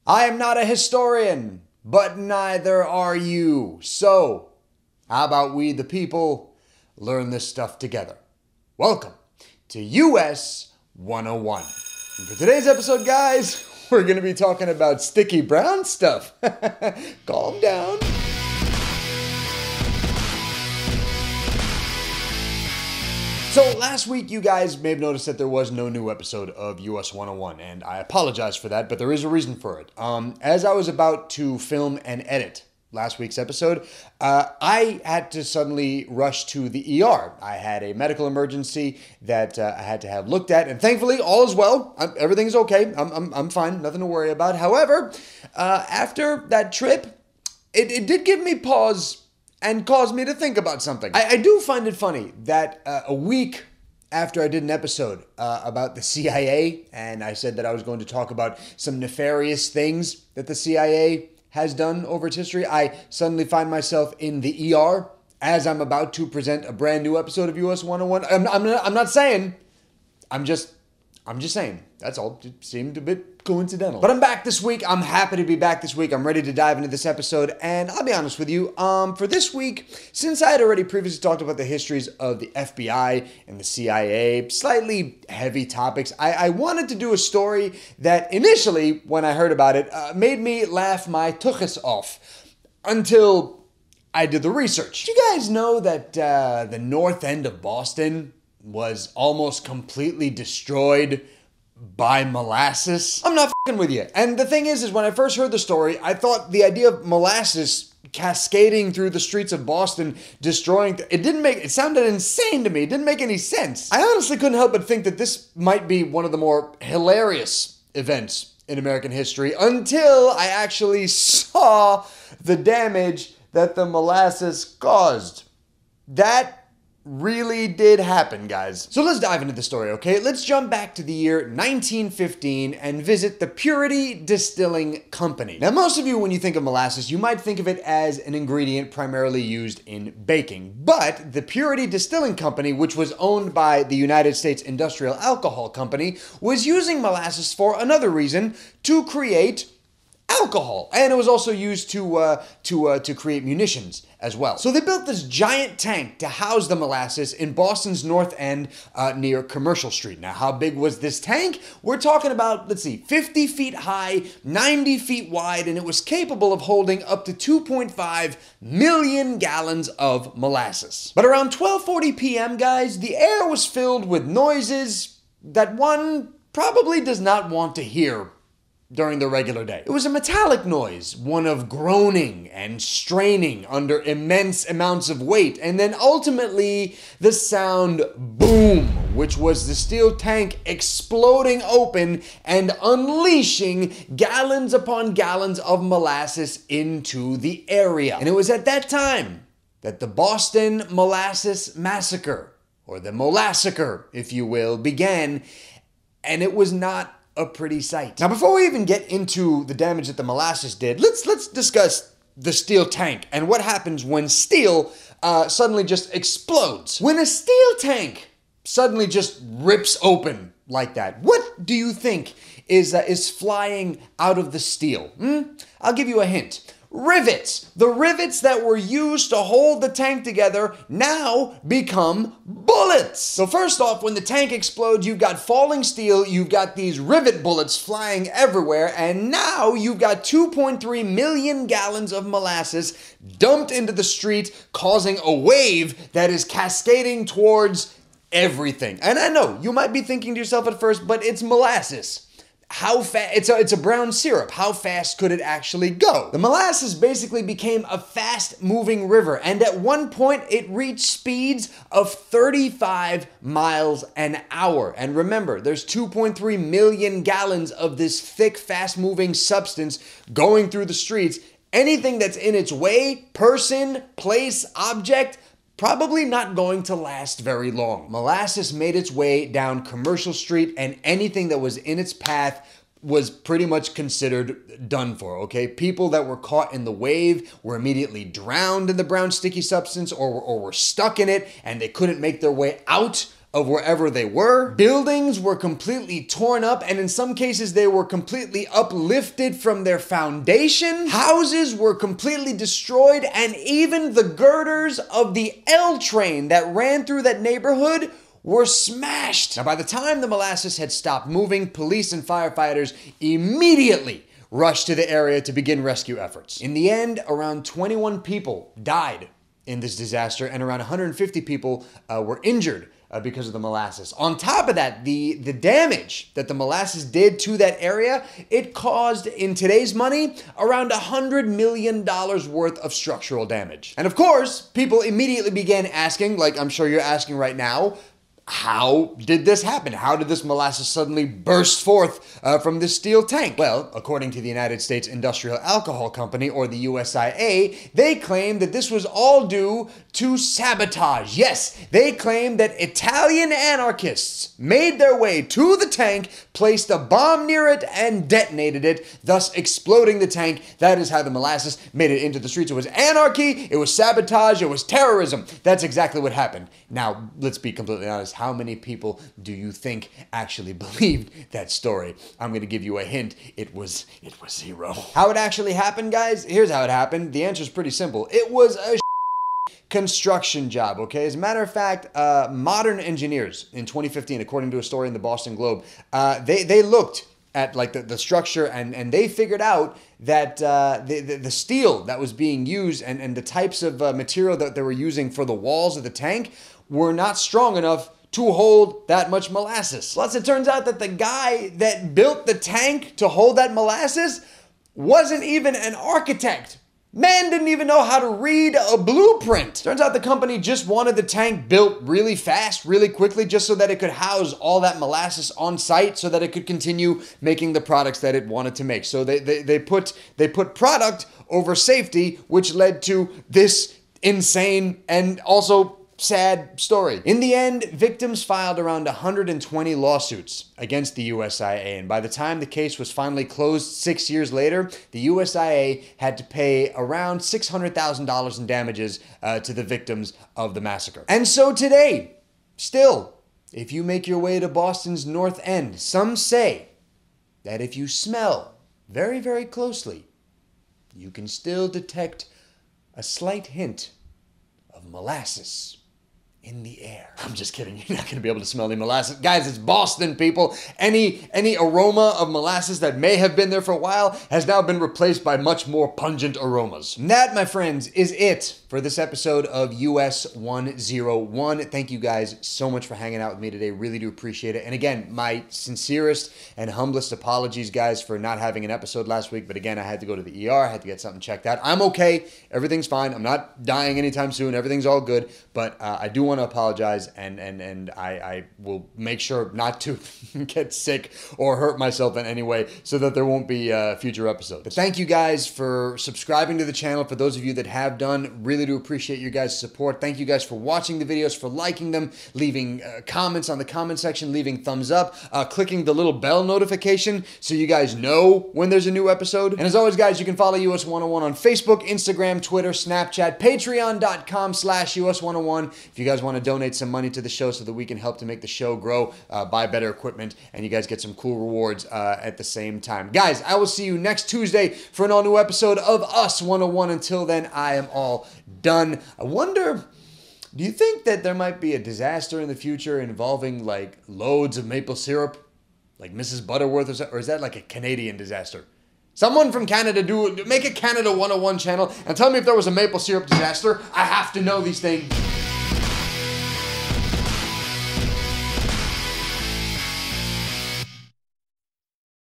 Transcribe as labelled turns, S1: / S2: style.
S1: I am not a historian, but neither are you. So, how about we, the people, learn this stuff together? Welcome to US 101. And for today's episode, guys, we're going to be talking about sticky brown stuff. Calm down. So last week, you guys may have noticed that there was no new episode of US 101, and I apologize for that, but there is a reason for it. As I was about to film and edit last week's episode, I had to suddenly rush to the ER. I had a medical emergency that I had to have looked at, and thankfully, all is well. Everything's okay. I'm fine. Nothing to worry about. However, after that trip, it did give me pause and caused me to think about something. I do find it funny that a week after I did an episode about the CIA, and I said that I was going to talk about some nefarious things that the CIA has done over its history, I suddenly find myself in the ER as I'm about to present a brand new episode of US 101. I'm not saying, I'm just saying. That's all. It seemed a bit coincidental. But I'm back this week. I'm happy to be back this week. I'm ready to dive into this episode. And I'll be honest with you, for this week, since I had already previously talked about the histories of the FBI and the CIA, slightly heavy topics, I wanted to do a story that initially, when I heard about it, made me laugh my tuchus off until I did the research. Did you guys know that the north end of Boston was almost completely destroyed by molasses? I'm not fucking with you. And the thing is when I first heard the story, I thought the idea of molasses cascading through the streets of Boston, destroying, it sounded insane to me. It didn't make any sense. I honestly couldn't help but think that this might be one of the more hilarious events in American history until I actually saw the damage that the molasses caused. That really did happen, guys. So let's dive into the story, okay? Let's jump back to the year 1915 and visit the Purity Distilling Company. Now, most of you, when you think of molasses, you might think of it as an ingredient primarily used in baking. But the Purity Distilling Company, which was owned by the United States Industrial Alcohol Company, was using molasses for another reason: to create alcohol. And it was also used to create munitions as well. So they built this giant tank to house the molasses in Boston's North End near Commercial Street. Now, how big was this tank? We're talking about, 50 feet high, 90 feet wide, and it was capable of holding up to 2.5 million gallons of molasses. But around 12:40 p.m., guys, the air was filled with noises that one probably does not want to hear during the regular day. It was a metallic noise, one of groaning and straining under immense amounts of weight, and then ultimately the sound boom, which was the steel tank exploding open and unleashing gallons upon gallons of molasses into the area. And it was at that time that the Boston Molasses Massacre, or the Molassacre, if you will, began, and it was not a pretty sight. Now, before we even get into the damage that the molasses did, let's discuss the steel tank and what happens when steel suddenly just explodes. When a steel tank suddenly just rips open like that, what do you think is flying out of the steel? I'll give you a hint. Rivets. The rivets that were used to hold the tank together now become bullets. So first off, when the tank explodes, you've got falling steel, you've got these rivet bullets flying everywhere, and now you've got 2.3 million gallons of molasses dumped into the street, causing a wave that is cascading towards everything. And I know, you might be thinking to yourself at first, but it's molasses. How fast? It's a brown syrup. How fast could it actually go? The molasses basically became a fast-moving river, and at one point it reached speeds of 35 miles an hour. And remember, there's 2.3 million gallons of this thick, fast-moving substance going through the streets. Anything that's in its way, person, place, object, probably not going to last very long. Molasses made its way down Commercial Street, and anything that was in its path was pretty much considered done for, okay? People that were caught in the wave were immediately drowned in the brown sticky substance or were stuck in it, and they couldn't make their way out of wherever they were. Buildings were completely torn up, and in some cases they were completely uplifted from their foundation. Houses were completely destroyed, and even the girders of the L train that ran through that neighborhood were smashed. Now, by the time the molasses had stopped moving, police and firefighters immediately rushed to the area to begin rescue efforts. In the end, around 21 people died in this disaster, and around 150 people were injured because of the molasses. On top of that, the damage that the molasses did to that area, it caused, in today's money, around $100 million worth of structural damage. And of course, people immediately began asking, like I'm sure you're asking right now, how did this happen? How did this molasses suddenly burst forth from this steel tank? Well, according to the United States Industrial Alcohol Company, or the USIA, they claim that this was all due to sabotage. Yes, they claim that Italian anarchists made their way to the tank, placed a bomb near it, and detonated it, thus exploding the tank. That is how the molasses made it into the streets. It was anarchy, it was sabotage, it was terrorism. That's exactly what happened. Now, let's be completely honest. How many people do you think actually believed that story? I'm going to give you a hint. It was zero. How it actually happened, guys? Here's how it happened. The answer is pretty simple. It was a construction job, okay? As a matter of fact, modern engineers in 2015, according to a story in the Boston Globe, they looked at like the structure, and they figured out that the steel that was being used and the types of material that they were using for the walls of the tank were not strong enough to hold that much molasses. Plus, it turns out that the guy that built the tank to hold that molasses wasn't even an architect. Man didn't even know how to read a blueprint. Turns out the company just wanted the tank built really fast, really quickly, just so that it could house all that molasses on site so that it could continue making the products that it wanted to make. So they put product over safety, which led to this insane and also sad story. In the end, victims filed around 120 lawsuits against the USIA, and by the time the case was finally closed 6 years later, the USIA had to pay around $600,000 in damages to the victims of the massacre. And so today, still, if you make your way to Boston's North End, some say that if you smell very, very closely, you can still detect a slight hint of molasses in the air. I'm just kidding. You're not going to be able to smell any molasses. Guys, it's Boston, people. Any aroma of molasses that may have been there for a while has now been replaced by much more pungent aromas. And that, my friends, is it for this episode of US 101. Thank you guys so much for hanging out with me today. Really do appreciate it. And again, my sincerest and humblest apologies, guys, for not having an episode last week. But again, I had to go to the ER. I had to get something checked out. I'm okay. Everything's fine. I'm not dying anytime soon. Everything's all good. But I do want to apologize, and I will make sure not to get sick or hurt myself in any way so that there won't be future episodes. But thank you guys for subscribing to the channel. For those of you that have done, really do appreciate your guys' support. Thank you guys for watching the videos, for liking them, leaving comments on the comment section, leaving thumbs up, clicking the little bell notification so you guys know when there's a new episode. And as always, guys, you can follow US 101 on Facebook, Instagram, Twitter, Snapchat, patreon.com/US101 if you guys want to donate some money to the show so that we can help to make the show grow, buy better equipment, and you guys get some cool rewards at the same time. Guys, I will see you next Tuesday for an all-new episode of Us 101. Until then, I am all done. I wonder, do you think that there might be a disaster in the future involving like loads of maple syrup? Like Mrs. Butterworth, or is that like a Canadian disaster? Someone from Canada, make a Canada 101 channel and tell me if there was a maple syrup disaster. I have to know these things.